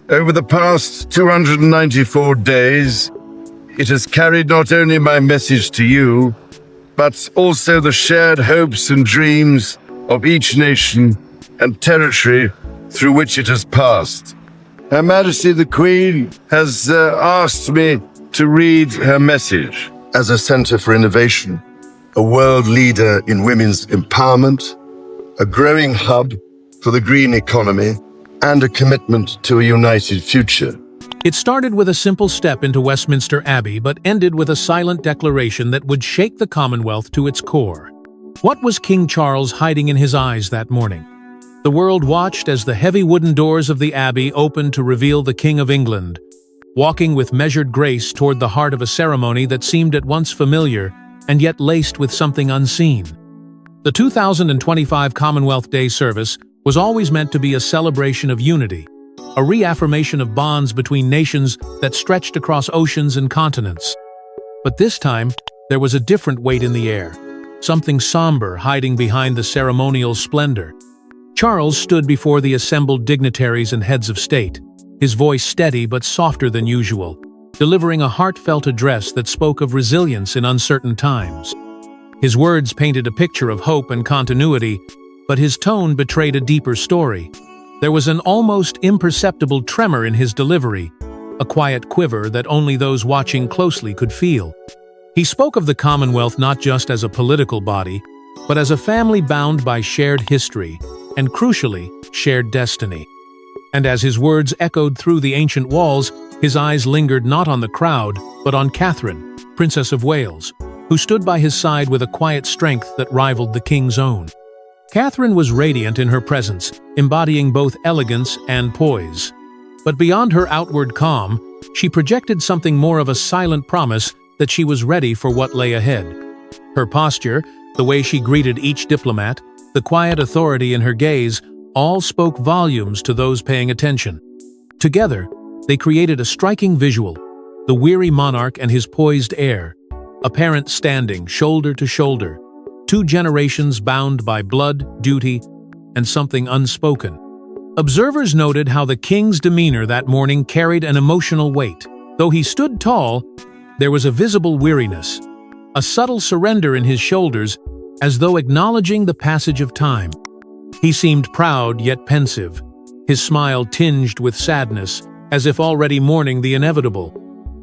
Over the past 294 days, it has carried not only my message to you, but also the shared hopes and dreams of each nation and territory through which it has passed. Her Majesty the Queen has asked me to read her message. As a centre for innovation, a world leader in women's empowerment, a growing hub for the green economy, and a commitment to a united future. It started with a simple step into Westminster Abbey, but ended with a silent declaration that would shake the Commonwealth to its core. What was King Charles hiding in his eyes that morning? The world watched as the heavy wooden doors of the Abbey opened to reveal the King of England, walking with measured grace toward the heart of a ceremony that seemed at once familiar and yet laced with something unseen. The 2025 Commonwealth Day Service was always meant to be a celebration of unity, a reaffirmation of bonds between nations that stretched across oceans and continents. But this time, there was a different weight in the air, something somber hiding behind the ceremonial splendor. Charles stood before the assembled dignitaries and heads of state, his voice steady but softer than usual, delivering a heartfelt address that spoke of resilience in uncertain times. His words painted a picture of hope and continuity, but his tone betrayed a deeper story. There was an almost imperceptible tremor in his delivery, a quiet quiver that only those watching closely could feel. He spoke of the Commonwealth not just as a political body, but as a family bound by shared history and, crucially, shared destiny. And as his words echoed through the ancient walls, his eyes lingered not on the crowd, but on Catherine, Princess of Wales, who stood by his side with a quiet strength that rivaled the king's own. Catherine was radiant in her presence, embodying both elegance and poise. But beyond her outward calm, she projected something more of a silent promise that she was ready for what lay ahead. Her posture, the way she greeted each diplomat, the quiet authority in her gaze, all spoke volumes to those paying attention. Together, they created a striking visual, the weary monarch and his poised heir, a parent standing shoulder to shoulder, two generations bound by blood, duty, and something unspoken. Observers noted how the king's demeanor that morning carried an emotional weight. Though he stood tall, there was a visible weariness, a subtle surrender in his shoulders, as though acknowledging the passage of time. He seemed proud yet pensive, his smile tinged with sadness, as if already mourning the inevitable.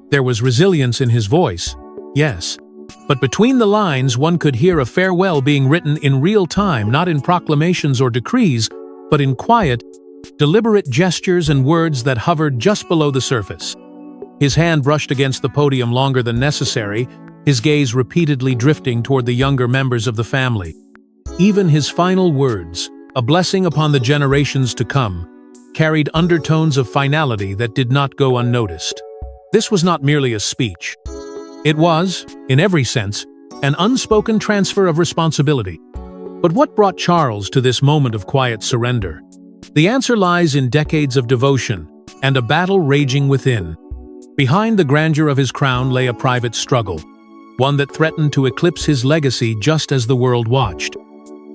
There was resilience in his voice, yes, but between the lines one could hear a farewell being written in real time, not in proclamations or decrees, but in quiet, deliberate gestures and words that hovered just below the surface. His hand brushed against the podium longer than necessary, his gaze repeatedly drifting toward the younger members of the family. Even his final words, a blessing upon the generations to come, carried undertones of finality that did not go unnoticed. This was not merely a speech. It was, in every sense, an unspoken transfer of responsibility. But what brought Charles to this moment of quiet surrender? The answer lies in decades of devotion and a battle raging within. Behind the grandeur of his crown lay a private struggle, one that threatened to eclipse his legacy just as the world watched.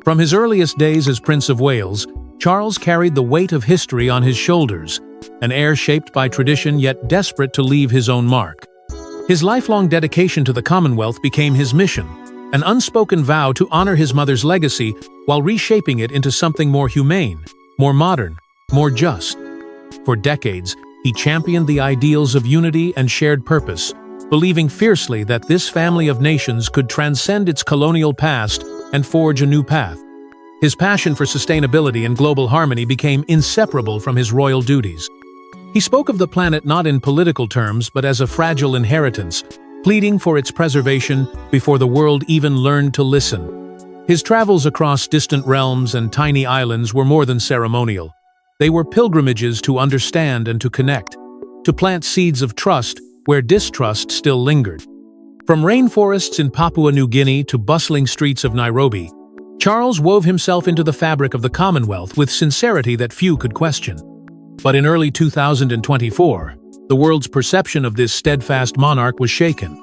From his earliest days as Prince of Wales, Charles carried the weight of history on his shoulders, an heir shaped by tradition yet desperate to leave his own mark. His lifelong dedication to the Commonwealth became his mission, an unspoken vow to honor his mother's legacy while reshaping it into something more humane, more modern, more just. For decades, he championed the ideals of unity and shared purpose, believing fiercely that this family of nations could transcend its colonial past and forge a new path. His passion for sustainability and global harmony became inseparable from his royal duties. He spoke of the planet not in political terms but as a fragile inheritance, pleading for its preservation before the world even learned to listen. His travels across distant realms and tiny islands were more than ceremonial. They were pilgrimages to understand and to connect, to plant seeds of trust where distrust still lingered. From rainforests in Papua New Guinea to bustling streets of Nairobi, Charles wove himself into the fabric of the Commonwealth with sincerity that few could question. But in early 2024, the world's perception of this steadfast monarch was shaken.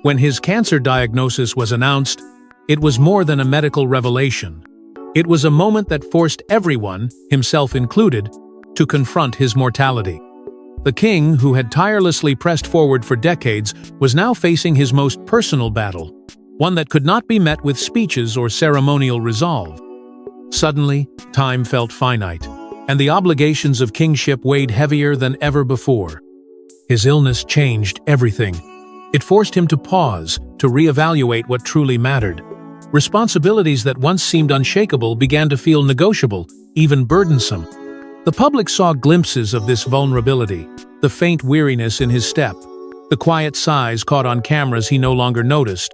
When his cancer diagnosis was announced, it was more than a medical revelation. It was a moment that forced everyone, himself included, to confront his mortality. The king, who had tirelessly pressed forward for decades, was now facing his most personal battle, one that could not be met with speeches or ceremonial resolve. Suddenly, time felt finite, and the obligations of kingship weighed heavier than ever before. His illness changed everything. It forced him to pause, to reevaluate what truly mattered. Responsibilities that once seemed unshakable began to feel negotiable, even burdensome. The public saw glimpses of this vulnerability, the faint weariness in his step, the quiet sighs caught on cameras he no longer noticed,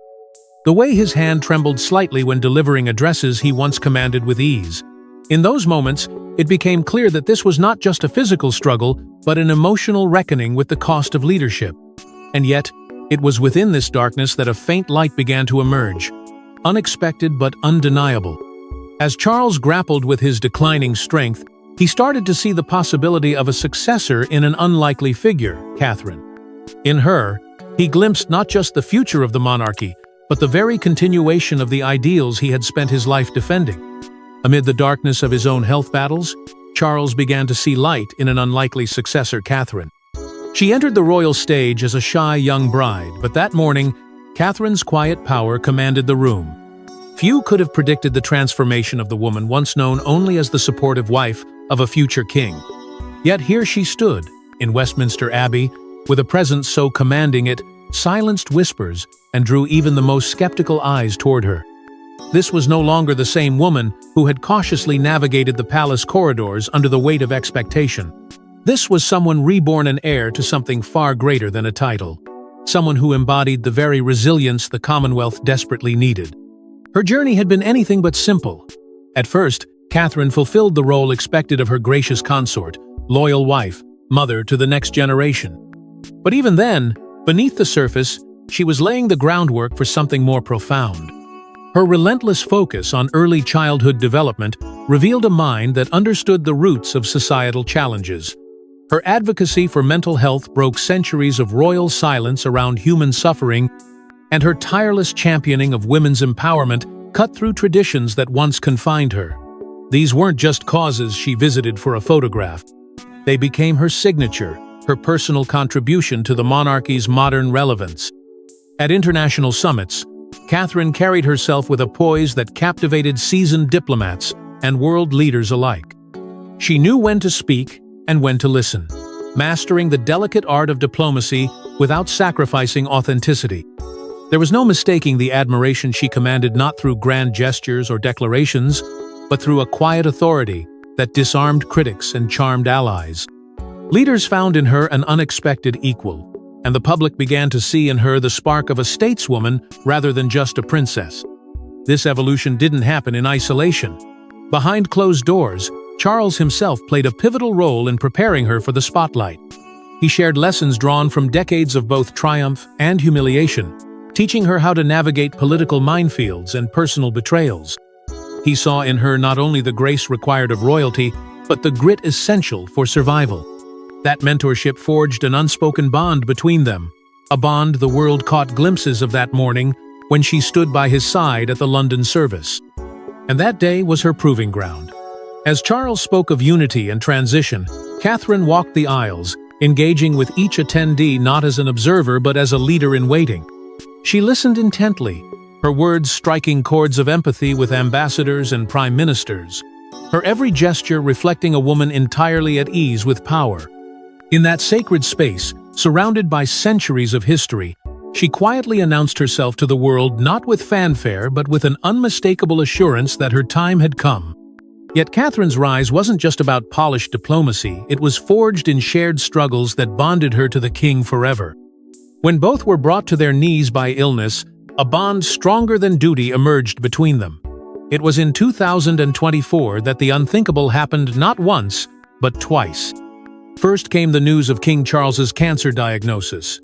the way his hand trembled slightly when delivering addresses he once commanded with ease. In those moments, it became clear that this was not just a physical struggle, but an emotional reckoning with the cost of leadership. And yet, it was within this darkness that a faint light began to emerge, unexpected but undeniable. As Charles grappled with his declining strength, he started to see the possibility of a successor in an unlikely figure, Catherine. In her, he glimpsed not just the future of the monarchy, but the very continuation of the ideals he had spent his life defending. Amid the darkness of his own health battles, Charles began to see light in an unlikely successor, Catherine. She entered the royal stage as a shy young bride, but that morning, Catherine's quiet power commanded the room. Few could have predicted the transformation of the woman once known only as the supportive wife of a future king. Yet here she stood, in Westminster Abbey, with a presence so commanding it silenced whispers and drew even the most skeptical eyes toward her. This was no longer the same woman who had cautiously navigated the palace corridors under the weight of expectation. This was someone reborn and heir to something far greater than a title. Someone who embodied the very resilience the Commonwealth desperately needed. Her journey had been anything but simple. At first, Catherine fulfilled the role expected of her gracious consort, loyal wife, mother to the next generation. But even then, beneath the surface, she was laying the groundwork for something more profound. Her relentless focus on early childhood development revealed a mind that understood the roots of societal challenges. Her advocacy for mental health broke centuries of royal silence around human suffering, and her tireless championing of women's empowerment cut through traditions that once confined her. These weren't just causes she visited for a photograph. They became her signature, her personal contribution to the monarchy's modern relevance. At international summits, Catherine carried herself with a poise that captivated seasoned diplomats and world leaders alike. She knew when to speak and when to listen, mastering the delicate art of diplomacy without sacrificing authenticity. There was no mistaking the admiration she commanded, not through grand gestures or declarations, but through a quiet authority that disarmed critics and charmed allies. Leaders found in her an unexpected equal, and the public began to see in her the spark of a stateswoman rather than just a princess. This evolution didn't happen in isolation. Behind closed doors, Charles himself played a pivotal role in preparing her for the spotlight. He shared lessons drawn from decades of both triumph and humiliation, teaching her how to navigate political minefields and personal betrayals. He saw in her not only the grace required of royalty, but the grit essential for survival. That mentorship forged an unspoken bond between them, a bond the world caught glimpses of that morning when she stood by his side at the London service. And that day was her proving ground. As Charles spoke of unity and transition, Catherine walked the aisles, engaging with each attendee not as an observer but as a leader in waiting. She listened intently, her words striking chords of empathy with ambassadors and prime ministers, her every gesture reflecting a woman entirely at ease with power. In that sacred space, surrounded by centuries of history, she quietly announced herself to the world not with fanfare but with an unmistakable assurance that her time had come. Yet Catherine's rise wasn't just about polished diplomacy, it was forged in shared struggles that bonded her to the king forever. When both were brought to their knees by illness, a bond stronger than duty emerged between them. It was in 2024 that the unthinkable happened not once, but twice. First came the news of King Charles's cancer diagnosis,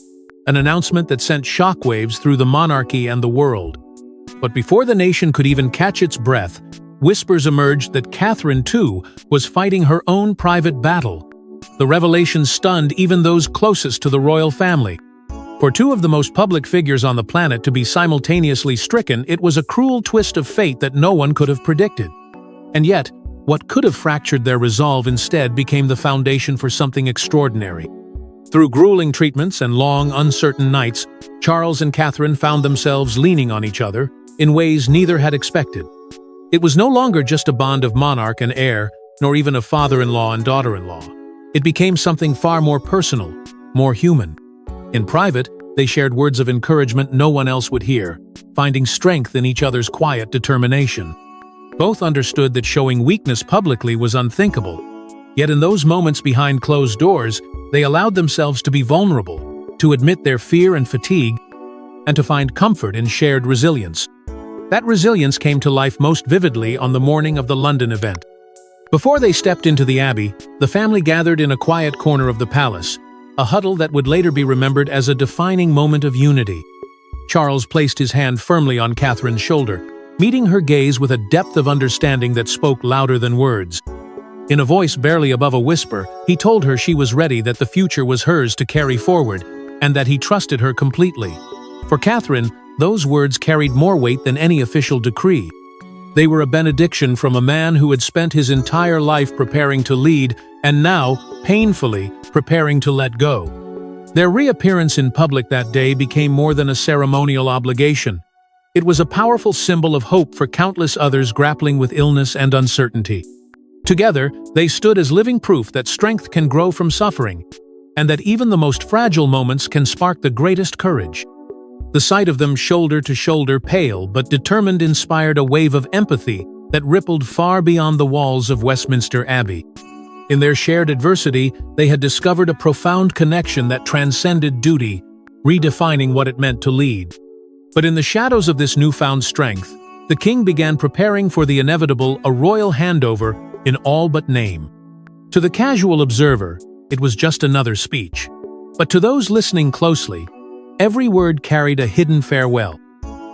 an announcement that sent shockwaves through the monarchy and the world. But before the nation could even catch its breath, whispers emerged that Catherine, too, was fighting her own private battle. The revelation stunned even those closest to the royal family. For two of the most public figures on the planet to be simultaneously stricken, it was a cruel twist of fate that no one could have predicted. And yet, what could have fractured their resolve instead became the foundation for something extraordinary. Through grueling treatments and long, uncertain nights, Charles and Catherine found themselves leaning on each other in ways neither had expected. It was no longer just a bond of monarch and heir, nor even of father-in-law and daughter-in-law. It became something far more personal, more human. In private, they shared words of encouragement no one else would hear, finding strength in each other's quiet determination. Both understood that showing weakness publicly was unthinkable, yet in those moments behind closed doors, they allowed themselves to be vulnerable, to admit their fear and fatigue, and to find comfort in shared resilience. That resilience came to life most vividly on the morning of the London event. Before they stepped into the Abbey, the family gathered in a quiet corner of the palace, a huddle that would later be remembered as a defining moment of unity. Charles placed his hand firmly on Catherine's shoulder, meeting her gaze with a depth of understanding that spoke louder than words. In a voice barely above a whisper, he told her she was ready, that the future was hers to carry forward, and that he trusted her completely. For Catherine, those words carried more weight than any official decree. They were a benediction from a man who had spent his entire life preparing to lead, and now, painfully, preparing to let go. Their reappearance in public that day became more than a ceremonial obligation. It was a powerful symbol of hope for countless others grappling with illness and uncertainty. Together, they stood as living proof that strength can grow from suffering, and that even the most fragile moments can spark the greatest courage. The sight of them shoulder to shoulder, pale but determined, inspired a wave of empathy that rippled far beyond the walls of Westminster Abbey. In their shared adversity, they had discovered a profound connection that transcended duty, redefining what it meant to lead. But in the shadows of this newfound strength, the king began preparing for the inevitable, a royal handover in all but name. To the casual observer, it was just another speech. But to those listening closely, every word carried a hidden farewell.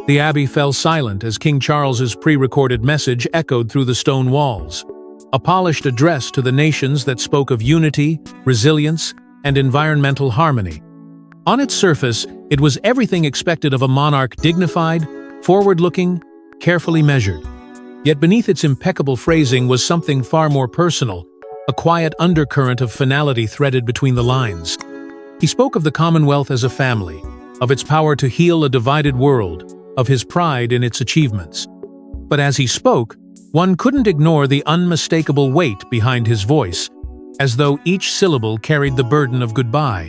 The Abbey fell silent as King Charles's pre-recorded message echoed through the stone walls, a polished address to the nations that spoke of unity, resilience, and environmental harmony. On its surface, it was everything expected of a monarch: dignified, forward-looking, carefully measured. Yet beneath its impeccable phrasing was something far more personal, a quiet undercurrent of finality threaded between the lines. He spoke of the Commonwealth as a family, of its power to heal a divided world, of his pride in its achievements. But as he spoke, one couldn't ignore the unmistakable weight behind his voice, as though each syllable carried the burden of goodbye.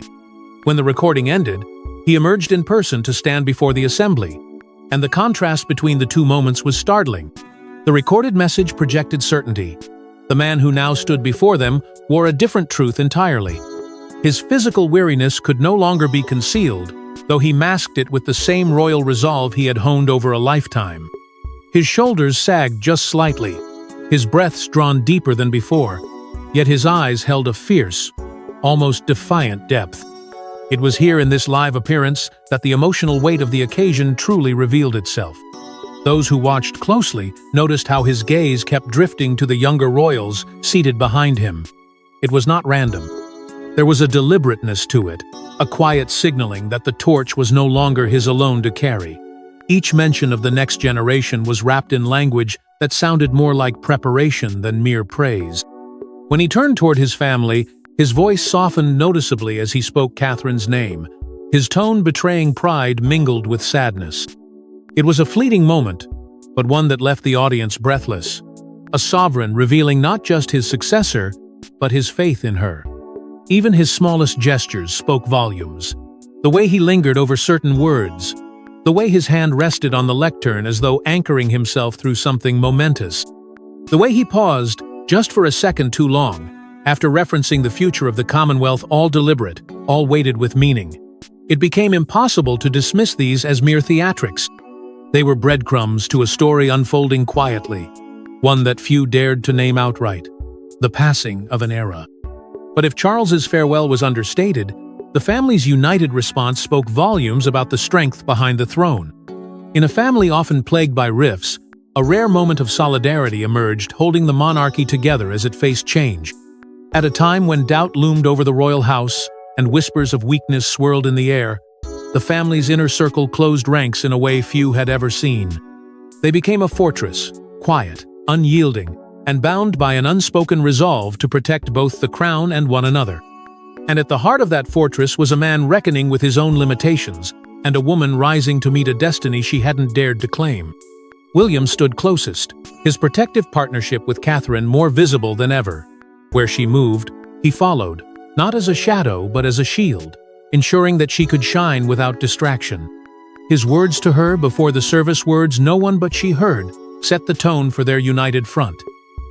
When the recording ended, he emerged in person to stand before the assembly, and the contrast between the two moments was startling. The recorded message projected certainty. The man who now stood before them wore a different truth entirely. His physical weariness could no longer be concealed, though he masked it with the same royal resolve he had honed over a lifetime. His shoulders sagged just slightly, his breaths drawn deeper than before, yet his eyes held a fierce, almost defiant depth. It was here in this live appearance that the emotional weight of the occasion truly revealed itself. Those who watched closely noticed how his gaze kept drifting to the younger royals seated behind him. It was not random. There was a deliberateness to it, a quiet signaling that the torch was no longer his alone to carry. Each mention of the next generation was wrapped in language that sounded more like preparation than mere praise. When he turned toward his family, his voice softened noticeably as he spoke Catherine's name, his tone betraying pride mingled with sadness. It was a fleeting moment, but one that left the audience breathless. A sovereign revealing not just his successor, but his faith in her. Even his smallest gestures spoke volumes. The way he lingered over certain words, the way his hand rested on the lectern as though anchoring himself through something momentous. The way he paused, just for a second too long, after referencing the future of the Commonwealth, all deliberate, all weighted with meaning. It became impossible to dismiss these as mere theatrics. They were breadcrumbs to a story unfolding quietly, one that few dared to name outright: the passing of an era. But if Charles's farewell was understated, the family's united response spoke volumes about the strength behind the throne. In a family often plagued by rifts, a rare moment of solidarity emerged, holding the monarchy together as it faced change. At a time when doubt loomed over the royal house and whispers of weakness swirled in the air, the family's inner circle closed ranks in a way few had ever seen. They became a fortress, quiet, unyielding, and bound by an unspoken resolve to protect both the crown and one another. And at the heart of that fortress was a man reckoning with his own limitations, and a woman rising to meet a destiny she hadn't dared to claim. William stood closest, his protective partnership with Catherine more visible than ever. Where she moved, he followed, not as a shadow but as a shield, ensuring that she could shine without distraction. His words to her before the service, words no one but she heard, set the tone for their united front.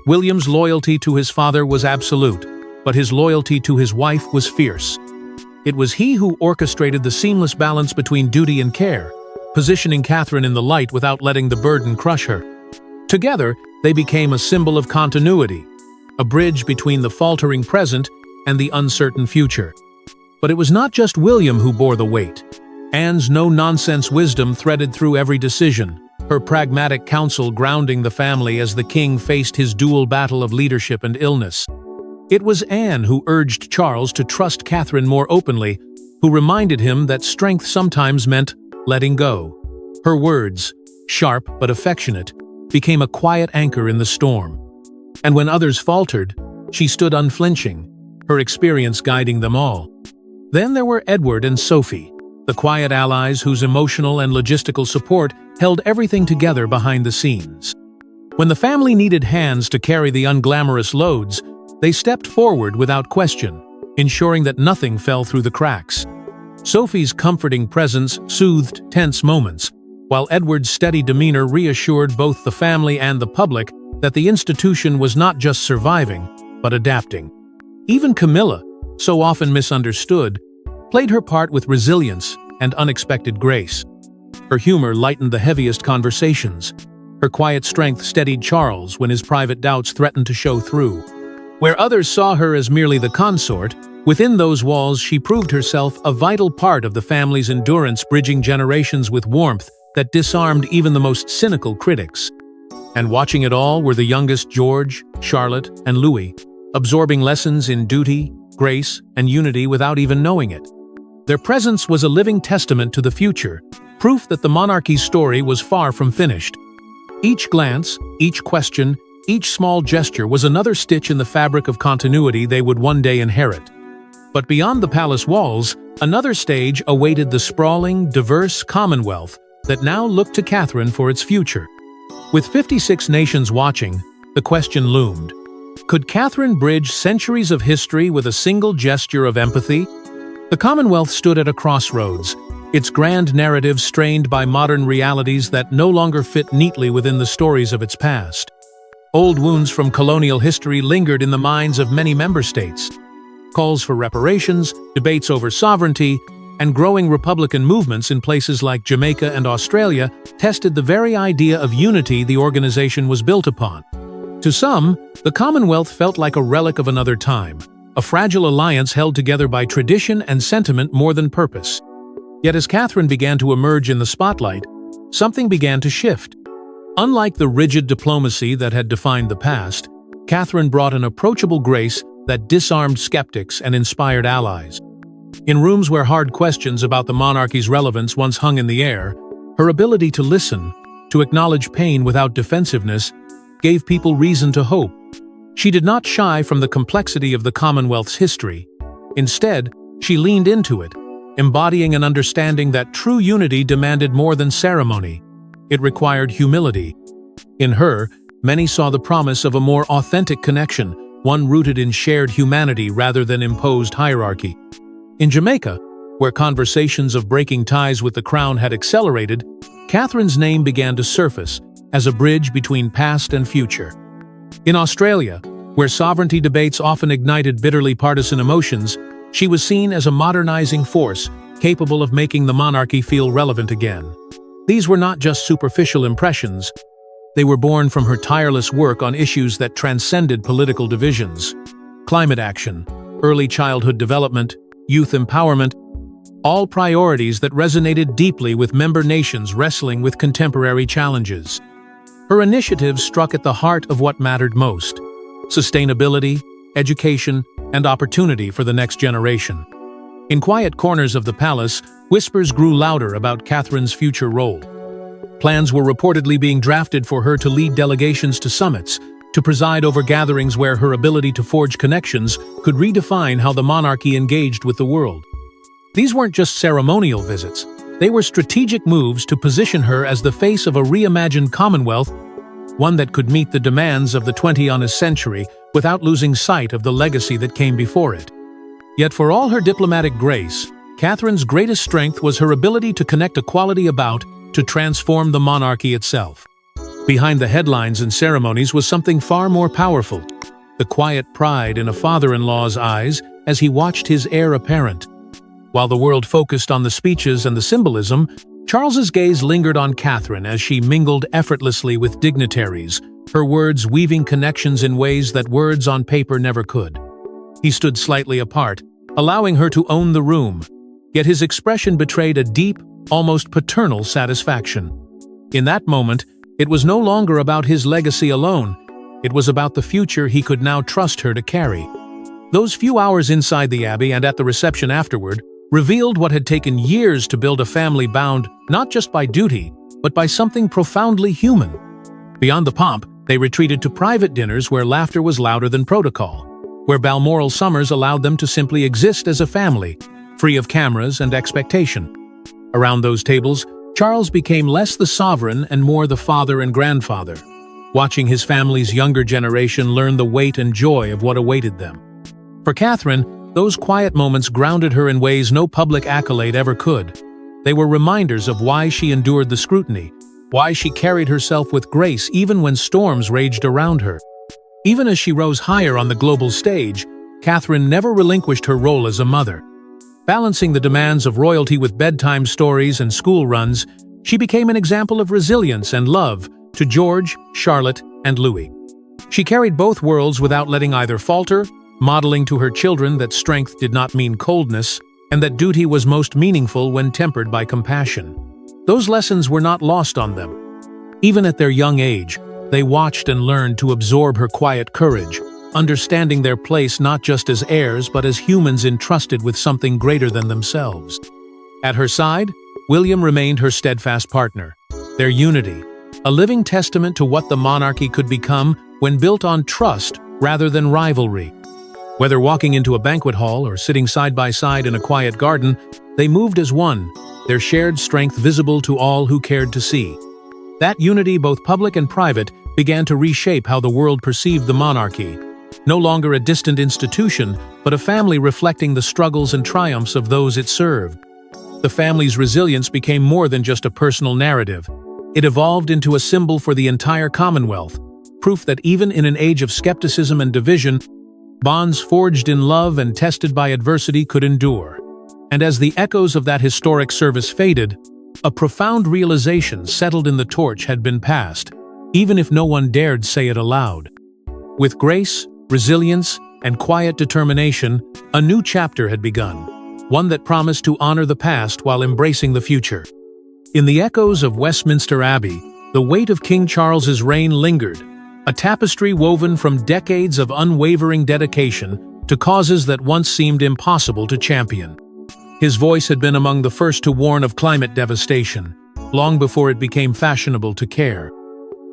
William's loyalty to his father was absolute, but his loyalty to his wife was fierce. It was he who orchestrated the seamless balance between duty and care, positioning Catherine in the light without letting the burden crush her. Together, they became a symbol of continuity, a bridge between the faltering present and the uncertain future. But it was not just William who bore the weight. Anne's no-nonsense wisdom threaded through every decision, her pragmatic counsel grounding the family as the king faced his dual battle of leadership and illness. It was Anne who urged Charles to trust Catherine more openly, who reminded him that strength sometimes meant letting go. Her words, sharp but affectionate, became a quiet anchor in the storm. And when others faltered, she stood unflinching, her experience guiding them all. Then there were Edward and Sophie, the quiet allies whose emotional and logistical support held everything together behind the scenes. When the family needed hands to carry the unglamorous loads, they stepped forward without question, ensuring that nothing fell through the cracks. Sophie's comforting presence soothed tense moments, while Edward's steady demeanor reassured both the family and the public that the institution was not just surviving, but adapting. Even Camilla, so often misunderstood, played her part with resilience and unexpected grace. Her humor lightened the heaviest conversations. Her quiet strength steadied Charles when his private doubts threatened to show through. Where others saw her as merely the consort, within those walls she proved herself a vital part of the family's endurance, bridging generations with warmth that disarmed even the most cynical critics. And watching it all were the youngest George, Charlotte, and Louis, absorbing lessons in duty, grace, and unity without even knowing it. Their presence was a living testament to the future, proof that the monarchy's story was far from finished. Each glance, each question, each small gesture was another stitch in the fabric of continuity they would one day inherit. But beyond the palace walls, another stage awaited the sprawling, diverse Commonwealth that now looked to Catherine for its future. With 56 nations watching, the question loomed: could Catherine bridge centuries of history with a single gesture of empathy? The Commonwealth stood at a crossroads, its grand narrative strained by modern realities that no longer fit neatly within the stories of its past. Old wounds from colonial history lingered in the minds of many member states. Calls for reparations, debates over sovereignty, and growing Republican movements in places like Jamaica and Australia tested the very idea of unity the organization was built upon. To some, the Commonwealth felt like a relic of another time, a fragile alliance held together by tradition and sentiment more than purpose. Yet as Catherine began to emerge in the spotlight, something began to shift. Unlike the rigid diplomacy that had defined the past, Catherine brought an approachable grace that disarmed skeptics and inspired allies. In rooms where hard questions about the monarchy's relevance once hung in the air, her ability to listen, to acknowledge pain without defensiveness, gave people reason to hope. She did not shy from the complexity of the Commonwealth's history. Instead, she leaned into it, embodying an understanding that true unity demanded more than ceremony. It required humility. In her, many saw the promise of a more authentic connection, one rooted in shared humanity rather than imposed hierarchy. In Jamaica, where conversations of breaking ties with the crown had accelerated, Catherine's name began to surface as a bridge between past and future. In Australia, where sovereignty debates often ignited bitterly partisan emotions, she was seen as a modernizing force capable of making the monarchy feel relevant again. These were not just superficial impressions. They were born from her tireless work on issues that transcended political divisions. Climate action, early childhood development, youth empowerment, all priorities that resonated deeply with member nations wrestling with contemporary challenges. Her initiatives struck at the heart of what mattered most: sustainability, education, and opportunity for the next generation. In quiet corners of the palace, whispers grew louder about Catherine's future role. Plans were reportedly being drafted for her to lead delegations to summits, to preside over gatherings where her ability to forge connections could redefine how the monarchy engaged with the world. These weren't just ceremonial visits. They were strategic moves to position her as the face of a reimagined Commonwealth, one that could meet the demands of the 20th century without losing sight of the legacy that came before it. Yet for all her diplomatic grace, Catherine's greatest strength was her ability to connect equality about to transform the monarchy itself. Behind the headlines and ceremonies was something far more powerful, the quiet pride in a father-in-law's eyes as he watched his heir apparent. While the world focused on the speeches and the symbolism, Charles's gaze lingered on Catherine as she mingled effortlessly with dignitaries, her words weaving connections in ways that words on paper never could. He stood slightly apart, allowing her to own the room, yet his expression betrayed a deep, almost paternal satisfaction. In that moment, it was no longer about his legacy alone, it was about the future he could now trust her to carry. Those few hours inside the Abbey and at the reception afterward revealed what had taken years to build a family bound not just by duty, but by something profoundly human. Beyond the pomp, they retreated to private dinners where laughter was louder than protocol, where Balmoral summers allowed them to simply exist as a family, free of cameras and expectation. Around those tables, Charles became less the sovereign and more the father and grandfather, watching his family's younger generation learn the weight and joy of what awaited them. For Catherine, those quiet moments grounded her in ways no public accolade ever could. They were reminders of why she endured the scrutiny, why she carried herself with grace even when storms raged around her. Even as she rose higher on the global stage, Catherine never relinquished her role as a mother. Balancing the demands of royalty with bedtime stories and school runs, she became an example of resilience and love to George, Charlotte, and Louis. She carried both worlds without letting either falter, modeling to her children that strength did not mean coldness, and that duty was most meaningful when tempered by compassion. Those lessons were not lost on them. Even at their young age, they watched and learned to absorb her quiet courage, understanding their place not just as heirs but as humans entrusted with something greater than themselves. At her side, William remained her steadfast partner. Their unity, a living testament to what the monarchy could become when built on trust rather than rivalry. Whether walking into a banquet hall or sitting side by side in a quiet garden, they moved as one, their shared strength visible to all who cared to see. That unity, both public and private, began to reshape how the world perceived the monarchy. No longer a distant institution, but a family reflecting the struggles and triumphs of those it served. The family's resilience became more than just a personal narrative. It evolved into a symbol for the entire Commonwealth, proof that even in an age of skepticism and division, bonds forged in love and tested by adversity could endure. And as the echoes of that historic service faded, a profound realization settled in the torch had been passed, even if no one dared say it aloud. With grace, resilience, and quiet determination, a new chapter had begun, one that promised to honor the past while embracing the future. In the echoes of Westminster Abbey, the weight of King Charles's reign lingered, a tapestry woven from decades of unwavering dedication to causes that once seemed impossible to champion. His voice had been among the first to warn of climate devastation, long before it became fashionable to care.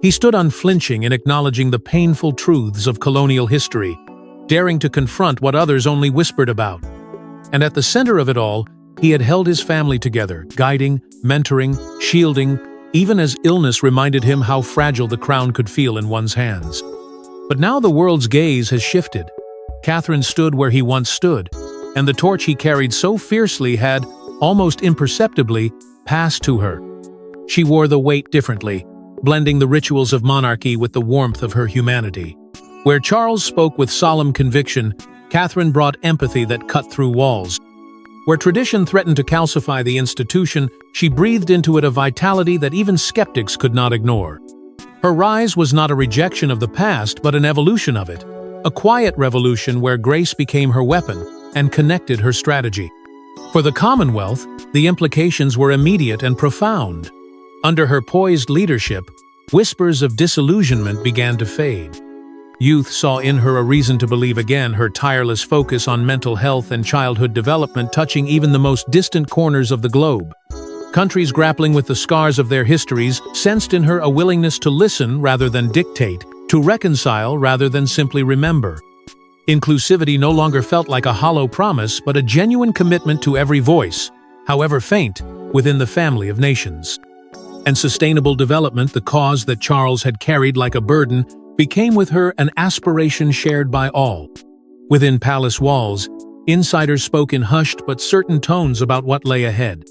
He stood unflinching in acknowledging the painful truths of colonial history, daring to confront what others only whispered about. And at the center of it all, he had held his family together, guiding, mentoring, shielding, even as illness reminded him how fragile the crown could feel in one's hands. But now the world's gaze has shifted. Catherine stood where he once stood, and the torch he carried so fiercely had, almost imperceptibly, passed to her. She wore the weight differently, blending the rituals of monarchy with the warmth of her humanity. Where Charles spoke with solemn conviction, Catherine brought empathy that cut through walls. Where tradition threatened to calcify the institution, she breathed into it a vitality that even skeptics could not ignore. Her rise was not a rejection of the past, but an evolution of it, a quiet revolution where grace became her weapon and connected her strategy. For the Commonwealth, the implications were immediate and profound. Under her poised leadership, whispers of disillusionment began to fade. Youth saw in her a reason to believe again, her tireless focus on mental health and childhood development touching even the most distant corners of the globe. Countries grappling with the scars of their histories sensed in her a willingness to listen rather than dictate, to reconcile rather than simply remember. Inclusivity no longer felt like a hollow promise, but a genuine commitment to every voice, however faint, within the family of nations. And sustainable development, the cause that Charles had carried like a burden, became with her an aspiration shared by all. Within palace walls, insiders spoke in hushed but certain tones about what lay ahead.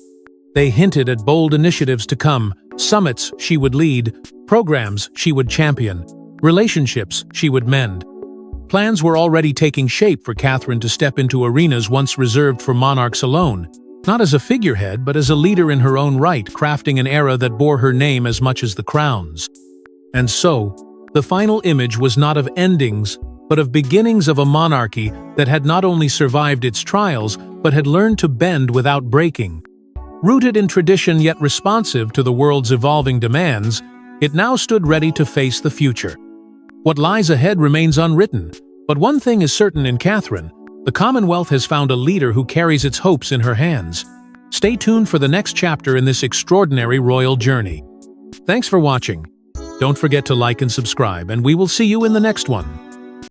They hinted at bold initiatives to come, summits she would lead, programs she would champion, relationships she would mend. Plans were already taking shape for Catherine to step into arenas once reserved for monarchs alone, not as a figurehead but as a leader in her own right, crafting an era that bore her name as much as the crown's. And so, the final image was not of endings, but of beginnings of a monarchy that had not only survived its trials, but had learned to bend without breaking. Rooted in tradition yet responsive to the world's evolving demands, it now stood ready to face the future. What lies ahead remains unwritten, but one thing is certain in Catherine: the Commonwealth has found a leader who carries its hopes in her hands. Stay tuned for the next chapter in this extraordinary royal journey. Thanks for watching. Don't forget to like and subscribe, and we will see you in the next one.